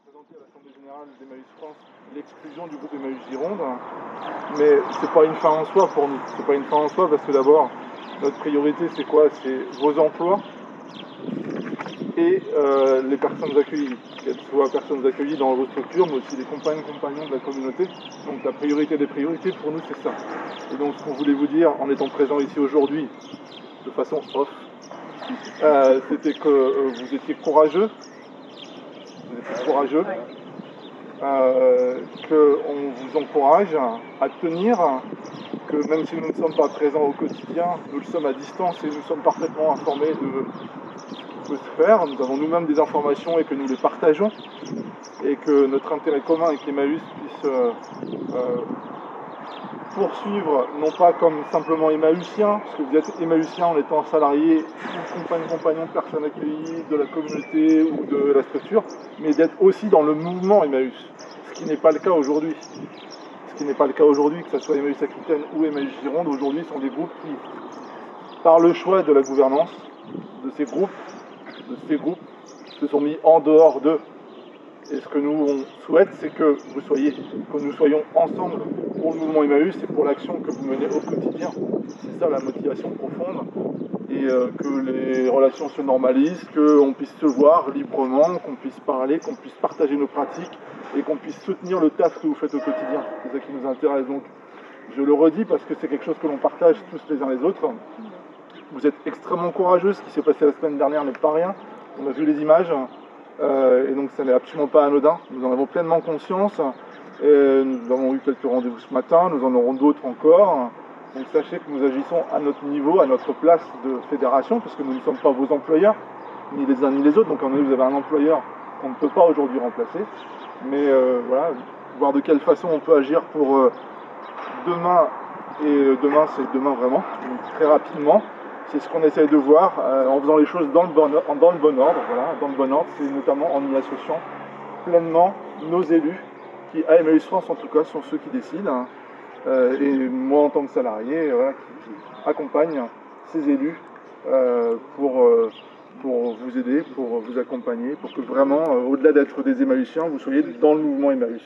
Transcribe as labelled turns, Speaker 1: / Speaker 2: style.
Speaker 1: présenter à l'Assemblée Générale d'Emmaüs France l'exclusion du groupe Emmaüs Gironde, mais c'est pas une fin en soi pour nous. C'est pas une fin en soi parce que d'abord, notre priorité c'est quoi? C'est vos emplois et les personnes accueillies, qu'elles soient personnes accueillies dans vos structures, mais aussi les compagnons de la communauté. Donc la priorité des priorités pour nous c'est ça. Et donc ce qu'on voulait vous dire en étant présent ici aujourd'hui, de façon off, c'était que vous étiez courageux, qu'on vous encourage à tenir, que même si nous ne sommes pas présents au quotidien, nous le sommes à distance et nous sommes parfaitement informés de ce qui peut se faire. Nous avons nous-mêmes des informations et que nous les partageons, et que notre intérêt commun avec Emmaüs puisse poursuivre, non pas comme simplement Emmaüsien, parce que vous êtes Emmaüsien en étant salarié ou compagnon de personnes accueillies de la communauté ou de la structure, mais d'être aussi dans le mouvement Emmaüs, ce qui n'est pas le cas aujourd'hui. Ce qui n'est pas le cas aujourd'hui, que ce soit Emmaüs Aquitaine ou Emmaüs Gironde, aujourd'hui sont des groupes qui, par le choix de la gouvernance de ces groupes, se sont mis en dehors d'eux. Et ce que nous on souhaite, c'est que nous soyons ensemble pour le mouvement Emmaüs et pour l'action que vous menez au quotidien. C'est ça la motivation profonde. Et que les relations se normalisent, qu'on puisse se voir librement, qu'on puisse parler, qu'on puisse partager nos pratiques et qu'on puisse soutenir le taf que vous faites au quotidien. C'est ça qui nous intéresse. Donc je le redis parce que c'est quelque chose que l'on partage tous les uns les autres. Vous êtes extrêmement courageux, ce qui s'est passé la semaine dernière n'est pas rien. On a vu les images. Et donc ça n'est absolument pas anodin, nous en avons pleinement conscience. Nous avons eu quelques rendez-vous ce matin, nous en aurons d'autres encore. Donc sachez que nous agissons à notre niveau, à notre place de fédération, parce que nous ne sommes pas vos employeurs, ni les uns ni les autres. Donc en vous avez un employeur qu'on ne peut pas aujourd'hui remplacer. Mais voilà, voir de quelle façon on peut agir pour demain, et demain c'est demain vraiment, donc très rapidement. C'est ce qu'on essaye de voir en faisant les choses dans le bon ordre. Voilà, dans le bon ordre, c'est notamment en y associant pleinement nos élus, qui à Emmaüs France en tout cas sont ceux qui décident. Et moi en tant que salarié, voilà, qui accompagne ces élus pour vous aider, pour vous accompagner, pour que vraiment, au-delà d'être des Emmaüsiens, vous soyez dans le mouvement Emmaüs.